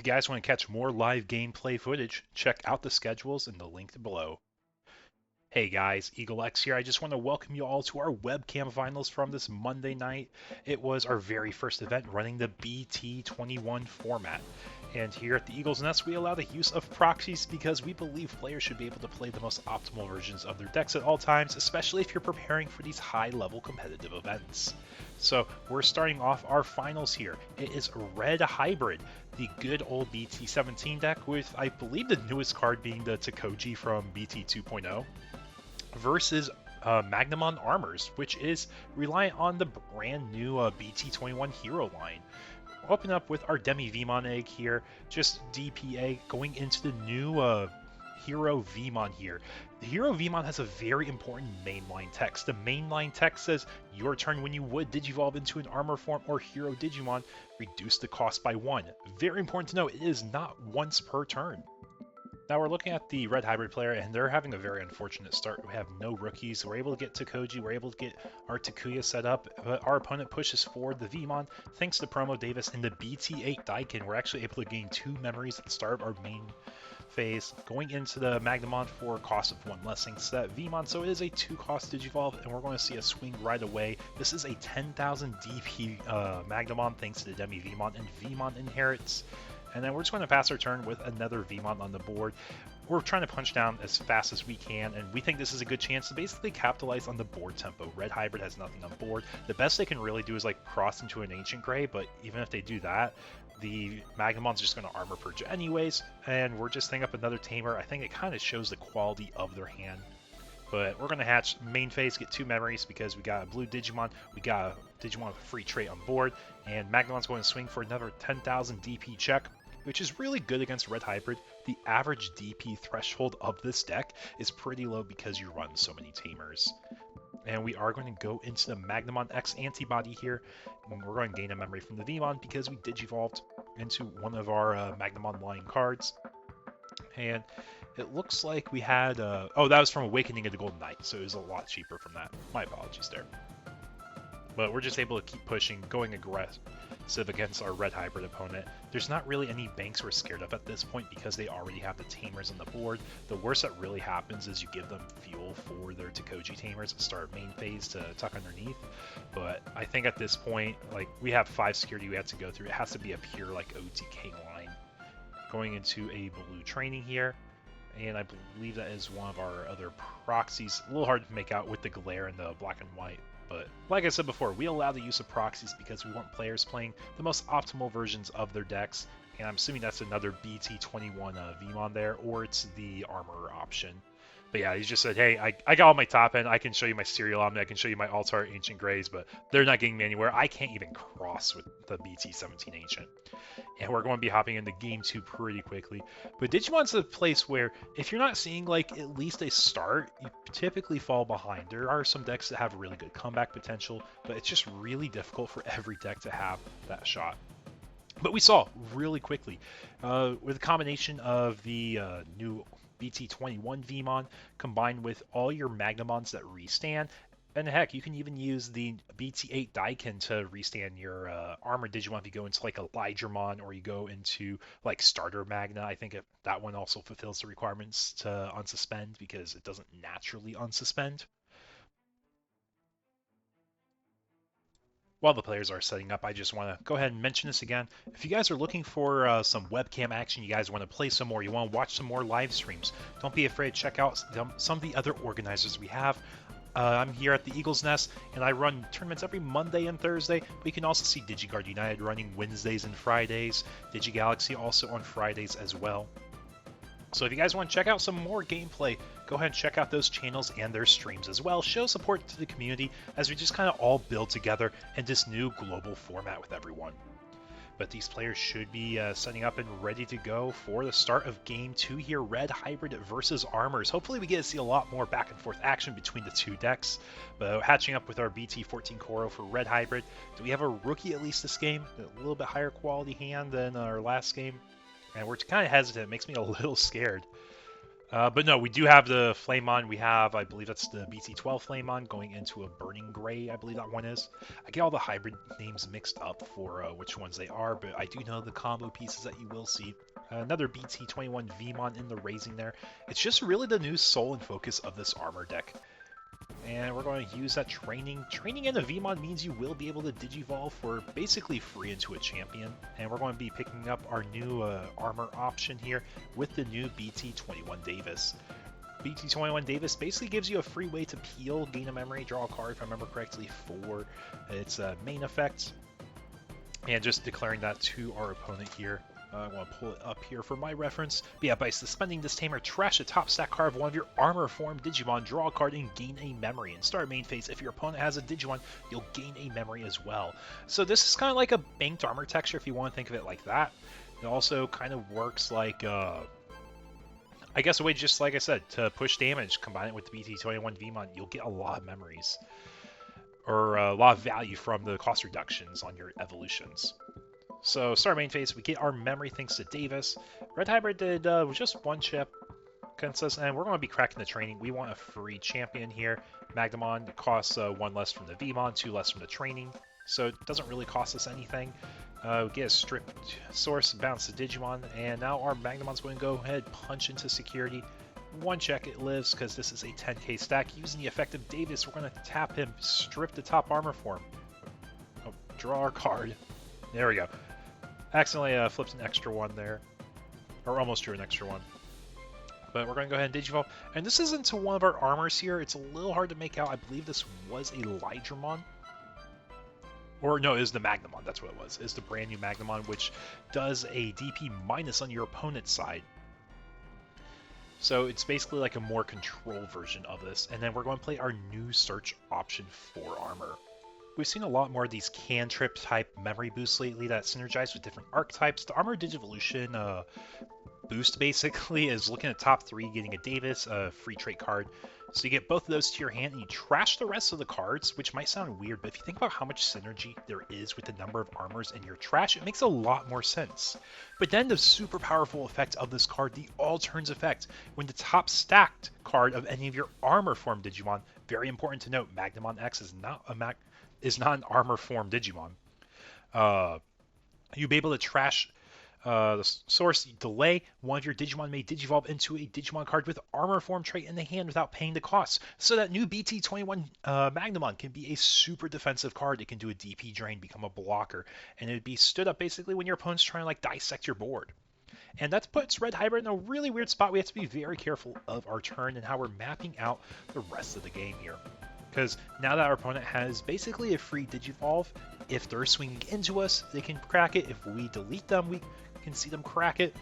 If you guys want to catch more live gameplay footage, check out the schedules in the link below. Hey guys, Eagle X here. I just want to welcome you all to our webcam finals from this Monday night. It was our very first event running the BT21 format. And here at the Eagle's Nest, we allow the use of proxies because we believe players should be able to play the most optimal versions of their decks at all times, especially if you're preparing for these high-level competitive events. So we're starting off our finals here. It is Red Hybrid, the good old BT17 deck with, I believe, the newest card being the Takoji from BT 2.0. Versus Magnamon Armors, which is reliant on the brand new BT21 hero line. We'll open up with our Demi Vmon egg here, just DPA going into the new Hero Vmon here. The Hero Vmon has a very important mainline text. The mainline text says, your turn when you would Digivolve into an Armor form or Hero Digimon, reduce the cost by 1. Very important to note, it is not once per turn. Now we're looking at the Red Hybrid player, and they're having a very unfortunate start. We have no rookies. We're able to get Takoji. We're able to get our Takuya set up, but our opponent pushes forward the Vmon. Thanks to Promo Davis and the BT8 Daikin, we're actually able to gain 2 memories at the start of our main phase, going into the Magnamon for a cost of 1 less thanks to that Vmon. So it is a 2-cost Digivolve, and we're going to see a swing right away. This is a 10,000 DP Magnamon thanks to the Demi Vmon, and Vmon inherits. And then we're just going to pass our turn with another Vmon on the board. We're trying to punch down as fast as we can, and we think this is a good chance to basically capitalize on the board tempo. Red Hybrid has nothing on board. The best they can really do is like cross into an Ancient Gray, but even if they do that, the Magnamon's just going to Armor Purge anyways, and we're just thinking up another Tamer. I think it kind of shows the quality of their hand. But we're going to hatch main phase, get 2 memories because we got a blue Digimon, we got a Digimon with a free trait on board, and Magnamon's going to swing for another 10,000 DP check, which is really good against Red Hybrid. The average DP threshold of this deck is pretty low because you run so many Tamers. And we are going to go into the Magnamon X antibody here, and we're going to gain a memory from the Vmon because we Digivolved into one of our Magnamon line cards. And it looks like we had, oh, that was from Awakening of the Golden Knight, so it was a lot cheaper from that. My apologies there. But we're just able to keep pushing, going aggressive against our Red Hybrid opponent. There's not really any banks we're scared of at this point because they already have the Tamers on the board. The worst that really happens is you give them fuel for their Takoji Tamers at the start of main phase to tuck underneath. But I think at this point, like, we have 5 security we have to go through. It has to be a pure, like, OTK line. Going into a blue training here. And I believe that is one of our other proxies. A little hard to make out with the glare and the black and white. But like I said before, we allow the use of proxies because we want players playing the most optimal versions of their decks. And I'm assuming that's another BT21 Vmon there, or it's the Armor option. But yeah, he just said, hey, I got all my top end. I can show you my Serial Omni. I can show you my Altar Ancient Greys, but they're not getting me anywhere. I can't even cross with the BT17 Ancient. And we're going to be hopping into Game 2 pretty quickly. But Digimon's a place where if you're not seeing like at least a start, you typically fall behind. There are some decks that have really good comeback potential, but it's just really difficult for every deck to have that shot. But we saw really quickly with a combination of the new BT21 Vmon combined with all your Magnamons that restand, and heck, you can even use the BT8 Daikin to restand your Armor Digimon if you go into like a Elijahmon or you go into like Starter Magna. I think that one also fulfills the requirements to unsuspend because it doesn't naturally unsuspend. While the players are setting up, I just want to go ahead and mention this again. If you guys are looking for some webcam action, you guys want to play some more, you want to watch some more live streams, don't be afraid to check out some of the other organizers we have. I'm here at the Eagle's Nest, and I run tournaments every Monday and Thursday. We can also see DigiGuard United running Wednesdays and Fridays, DigiGalaxy also on Fridays as well. So if you guys want to check out some more gameplay, go ahead and check out those channels and their streams as well. Show support to the community as we just kind of all build together in this new global format with everyone. But these players should be setting up and ready to go for the start of Game 2 here, Red Hybrid versus Armors. Hopefully we get to see a lot more back and forth action between the two decks. But hatching up with our BT14 Koro for Red Hybrid. Do we have a rookie at least this game? A little bit higher quality hand than our last game. And we're kind of hesitant. It makes me a little scared. But no, we do have the Flamon. We have, I believe that's the BT12 Flamon going into a Burning Gray, I believe that one is. I get all the hybrid names mixed up for which ones they are, but I do know the combo pieces that you will see. Another BT21 Vmon in the raising there. It's just really the new soul and focus of this armor deck. And we're going to use that training. Training in a Vmon means you will be able to Digivolve for basically free into a champion. And we're going to be picking up our new armor option here with the new BT21 Davis. BT21 Davis basically gives you a free way to peel, gain a memory, draw a card, if I remember correctly, for its main effect. And just declaring that to our opponent here. I want to pull it up here for my reference. But yeah, by suspending this tamer, trash the top stack card of one of your armor form Digimon, draw a card, and gain a memory. And start main phase, if your opponent has a Digimon, you'll gain a memory as well. So this is kind of like a banked armor texture if you want to think of it like that. It also kind of works like, I guess a way, just like I said, to push damage, combine it with the BT21 Vmon, you'll get a lot of memories. Or a lot of value from the cost reductions on your evolutions. So, start main phase, we get our memory thanks to Davis. Red Hybrid did just one chip against us, and we're going to be cracking the training. We want a free champion here. Magnamon costs 1 less from the Vmon, 2 less from the training, so it doesn't really cost us anything. We get a stripped source, bounce to Digimon, and now our Magnamon's going to go ahead, punch into security. 1 check, it lives, because this is a 10k stack. Using the effect of Davis, we're going to tap him, strip the top armor form. Oh, draw our card. There we go. Accidentally flipped an extra 1 there. Or almost drew an extra 1. But we're going to go ahead and Digivolve. And this isn't to one of our armors here. It's a little hard to make out. I believe this was a Lydramon. Or no, it was the Magnamon. That's what it was. It's the brand new Magnamon, which does a DP minus on your opponent's side. So it's basically like a more controlled version of this. And then we're going to play our new search option for armor. We've seen a lot more of these cantrip type memory boosts lately that synergize with different archetypes. The Armor Digivolution boost basically is looking at top 3, getting a Davis, a free trait card. So you get both of those to your hand and you trash the rest of the cards, which might sound weird, but if you think about how much synergy there is with the number of armors in your trash, it makes a lot more sense. But then the super powerful effect of this card, the All Turns effect, when the top stacked card of any of your armor form Digimon, very important to note, Magnamon X is not an armor form Digimon. You'll be able to trash the source, delay, one of your Digimon may Digivolve into a Digimon card with armor form trait in the hand without paying the cost. So that new BT21 Magnamon can be a super defensive card. It can do a DP drain, become a blocker, and it would be stood up basically when your opponent's trying to like dissect your board. And that puts Red Hybrid in a really weird spot. We have to be very careful of our turn and how we're mapping out the rest of the game here. Because now that our opponent has basically a free Digivolve, if they're swinging into us, they can crack it. If we delete them, we can see them crack it.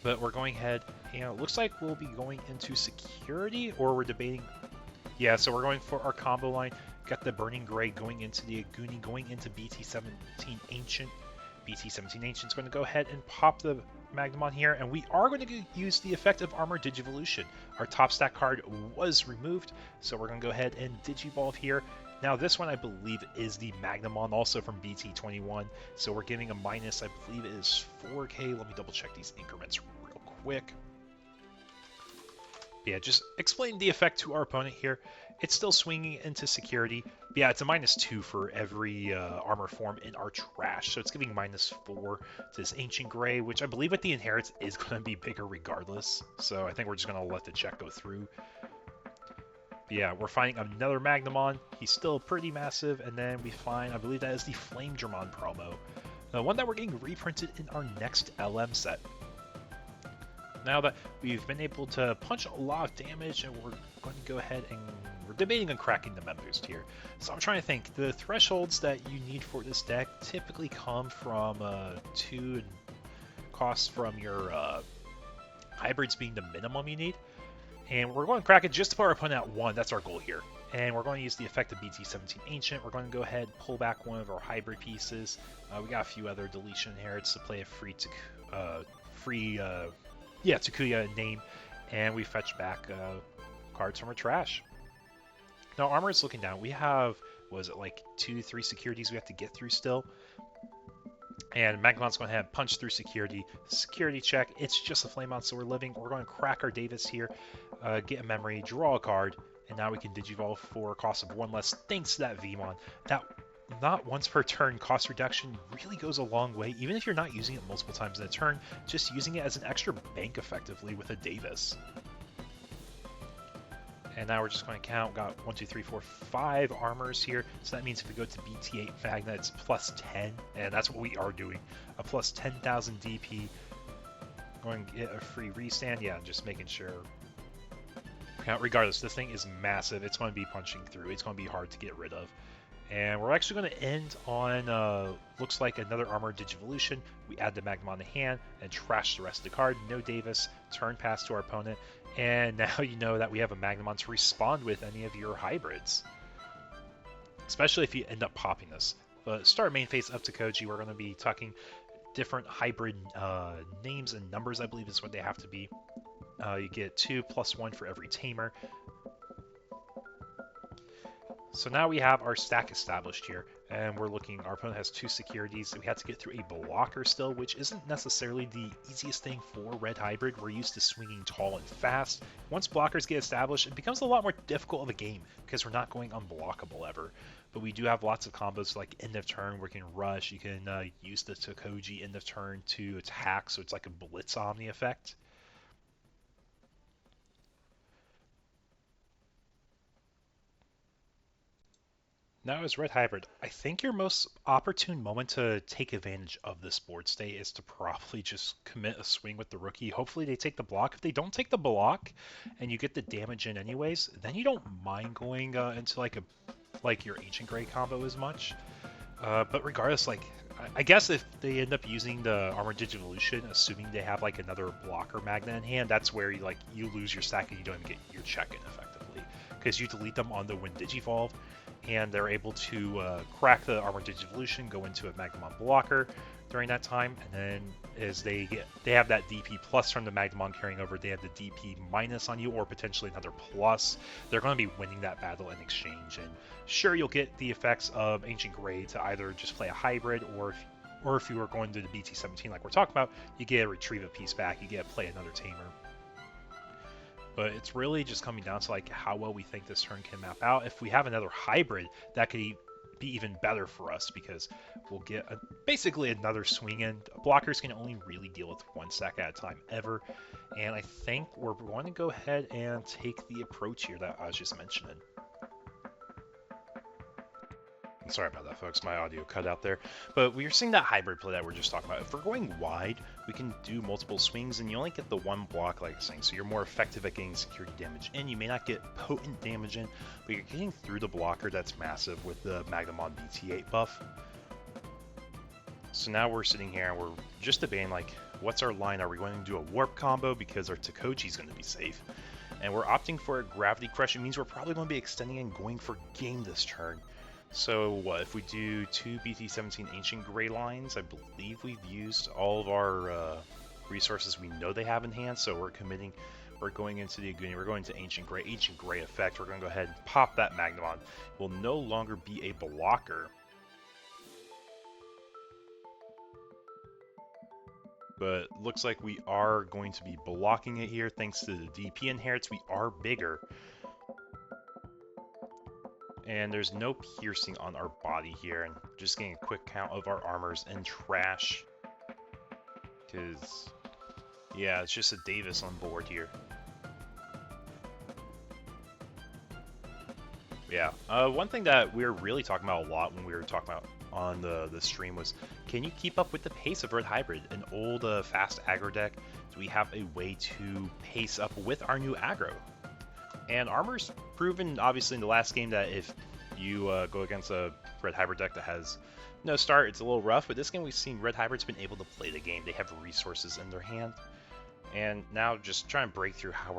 But we're going ahead, and it looks like we'll be going into security, or we're debating. Yeah, so we're going for our combo line. Got the Burning Gray going into the Aguni, going into BT17 Ancient. BT17 Ancient's going to go ahead and pop the Magnamon here, and we are going to use the effect of Armor Digivolution. Our top stack card was removed, so we're going to go ahead and Digivolve here. Now this one I believe is the Magnamon, also from BT21, so we're giving a minus, I believe it is 4k. Let me double check these increments real quick. Yeah, just explain the effect to our opponent here. It's still swinging into security. But yeah, it's a -2 for every armor form in our trash. So it's giving -4 to this Ancient Gray, which I believe with the Inherits is going to be bigger regardless. So I think we're just going to let the check go through. But yeah, we're finding another Magnamon. He's still pretty massive. And then we find, I believe that is the Flamedramon promo. The one that we're getting reprinted in our next LM set. Now that we've been able to punch a lot of damage, and we're going to go ahead and we're debating on cracking the Mem Boost here. So I'm trying to think. The thresholds that you need for this deck typically come from 2 costs from your hybrids being the minimum you need. And we're going to crack it just to put our opponent at 1. That's our goal here. And we're going to use the effect of BT17 Ancient. We're going to go ahead and pull back one of our hybrid pieces. We got a few other deletion inherits to play a Takuya name, and we fetch back cards from our trash. Now Armor is looking down. We have, was it like 2-3 securities we have to get through still? And Magmon's going to have punch through security. Security check. It's just a Flame Monster we're living. We're going to crack our Davis here, get a memory, draw a card, and now we can Digivolve for a cost of 1 less thanks to that Vmon. That not once per turn cost reduction really goes a long way, even if you're not using it multiple times in a turn, just using it as an extra bank effectively with a Davis. And now we're just going to count. Got 1, 2, 3, 4, 5 armors here. So that means if we go to BT8 Magna, it's plus 10. And that's what we are doing. A plus 10,000 DP. Going to get a free restand. Yeah, just making sure. Regardless, this thing is massive. It's going to be punching through. It's going to be hard to get rid of. And we're actually going to end on, looks like another Armor Digivolution. We add the Magma to hand and trash the rest of the card. No Davis. Turn pass to our opponent. And now you know that we have a Magnamon to respond with any of your hybrids. Especially if you end up popping this. But start main phase up to Koji, we're going to be talking different hybrid names and numbers, I believe is what they have to be. You get 2 plus 1 for every tamer. So now we have our stack established here, and we're looking, our opponent has 2 securities. We have to get through a blocker still, which isn't necessarily the easiest thing for Red Hybrid. We're used to swinging tall and fast. Once blockers get established, it becomes a lot more difficult of a game, because we're not going unblockable ever. But we do have lots of combos like end of turn where you can rush, you can use the Tokoji end of turn to attack, so it's like a Blitz Omni effect. Now, as Red Hybrid, I think your most opportune moment to take advantage of this board state is to probably just commit a swing with the rookie. Hopefully they take the block. If they don't take the block and you get the damage in anyways, then you don't mind going into like your Ancient Grey combo as much. But regardless, like I guess if they end up using the Armor Digivolution, assuming they have like another blocker Magna in hand, that's where you lose your stack and you don't even get your check in effectively, because you delete them on the when Digivolve, and they're able to crack the Armor Digivolution, go into a Magnemon blocker during that time, and then as they have that DP plus from the Magnemon carrying over, they have the DP minus on you, or potentially another plus. They're going to be winning that battle in exchange, and sure, you'll get the effects of Ancient Grey to either just play a hybrid, or if you were going to the BT17 like we're talking about, you get a retrieve a piece back, you get to play another tamer. But it's really just coming down to like how well we think this turn can map out. If we have another hybrid, that could be even better for us, because we'll get basically another swing in. Blockers can only really deal with 1 stack at a time ever, and I think we're going to go ahead and take the approach here that I was just mentioning. Sorry about that, folks. My audio cut out there. But we are seeing that hybrid play that we're just talking about. If we're going wide, we can do multiple swings, and you only get the 1 block, like I was saying. So you're more effective at getting security damage in. You may not get potent damage in, but you're getting through the blocker. That's massive with the Magnemon BT8 buff. So now we're sitting here, and we're just debating, like, what's our line? Are we going to do a warp combo because our Tokoji is going to be safe? And we're opting for a Gravity Crush. It means we're probably going to be extending and going for game this turn. So what, if we do 2 BT17 Ancient Grey lines, I believe we've used all of our resources we know they have in hand, so we're going into the Aguni, we're going to Ancient Grey effect, we're going to go ahead and pop that Magnemon. It will no longer be a blocker. But looks like we are going to be blocking it here, thanks to the DP inherits, we are bigger. And there's no piercing on our body here, and just getting a quick count of our armors and trash. Because, yeah, it's just a Davis on board here. Yeah, one thing that we were really talking about a lot when we were talking about on the stream was, can you keep up with the pace of Red Hybrid? An old fast aggro deck, do we have a way to pace up with our new aggro? And Armour's proven, obviously, in the last game that if you go against a Red Hybrid deck that has no start, it's a little rough. But this game, we've seen Red Hybrid's been able to play the game. They have resources in their hand. And now just trying to break through how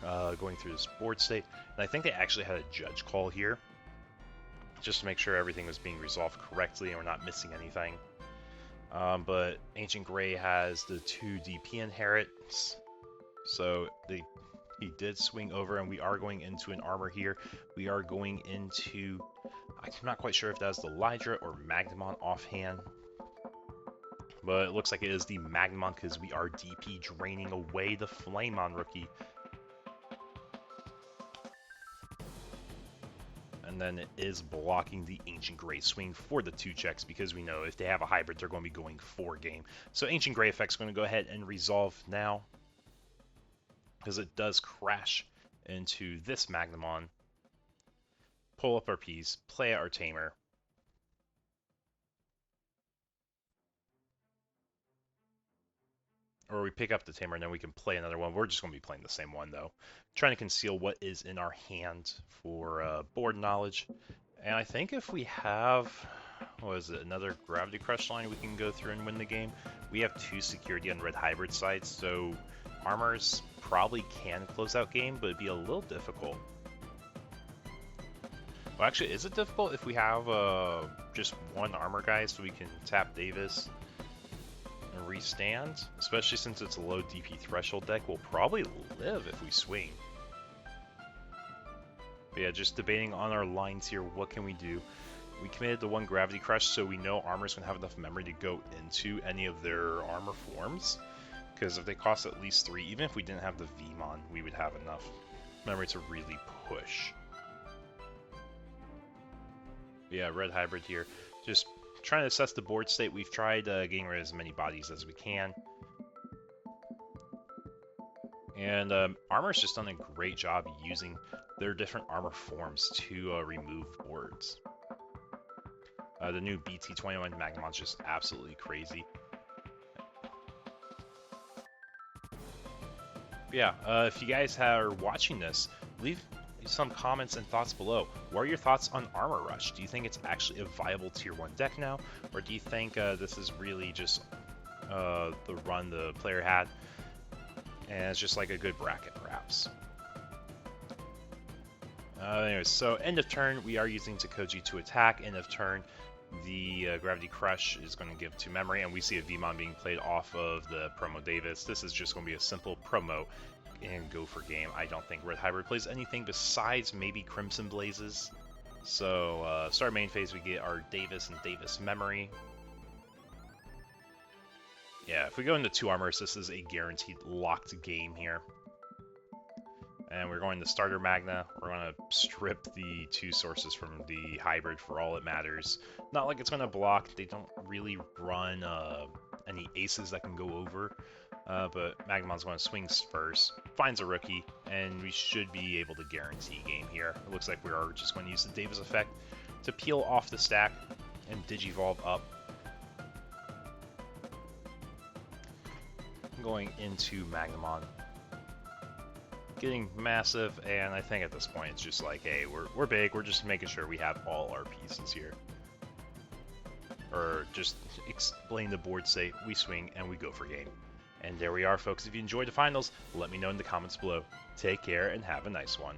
we're going through this board state. And I think they actually had a judge call here, just to make sure everything was being resolved correctly and we're not missing anything. But Ancient Grey has the 2 DP inherits. So he did swing over, and we are going into an armor here. We are going into, I'm not quite sure if that's the Lydra or Magnemon offhand. But it looks like it is the Magnemon because we are DP draining away the Flamemon rookie. And then it is blocking the Ancient Gray swing for the 2 checks because we know if they have a hybrid, they're going to be going 4 game. So Ancient Gray effect's going to go ahead and resolve now because it does crash into this Magnemon. Pull up our piece, play our Tamer. Or we pick up the Tamer and then we can play another one. We're just going to be playing the same one though. Trying to conceal what is in our hand for board knowledge. And I think if we have, what is it, another Gravity Crush line we can go through and win the game. We have 2 security on red hybrid sides, so Armours probably can close out game, but it'd be a little difficult. Well, actually, is it difficult if we have just 1 Armour guy so we can tap Davis and restand? Especially since it's a low DP threshold deck, we'll probably live if we swing. But yeah, just debating on our lines here, what can we do? We committed to 1 Gravity Crush, so we know Armour's going to have enough memory to go into any of their Armour forms. Because if they cost at least 3, even if we didn't have the Vmon, we would have enough memory to really push. Yeah, red hybrid here. Just trying to assess the board state. We've tried getting rid of as many bodies as we can. And Armour's just done a great job using their different armor forms to remove boards. The new BT21 Magnemon's just absolutely crazy. Yeah, if you guys are watching this, leave some comments and thoughts below. What are your thoughts on Armour Rush? Do you think it's actually a viable tier 1 deck now? Or do you think this is really just the run the player had and it's just like a good bracket perhaps? Anyways, so end of turn, we are using Takoji to attack. End of turn, the Gravity Crush is going to give to memory, and we see a Vmon being played off of the Promo Davis. This is just going to be a simple promo and go for game. I don't think Red Hybrid plays anything besides maybe Crimson Blazes. So, start main phase, we get our Davis and Davis memory. Yeah, if we go into 2 armors, this is a guaranteed locked game here. And we're going to starter Magna. We're going to strip the 2 sources from the hybrid for all it matters. Not like it's going to block. They don't really run any aces that can go over. But Magnemon's going to swing first, finds a rookie, and we should be able to guarantee game here. It looks like we are just going to use the Davis effect to peel off the stack and Digivolve up. Going into Magnemon. Getting massive, and I think at this point it's just like, hey, we're big, we're just making sure we have all our pieces here. Or just explain the board state, we swing, and we go for game. And there we are, folks. If you enjoyed the finals, let me know in the comments below. Take care, and have a nice one.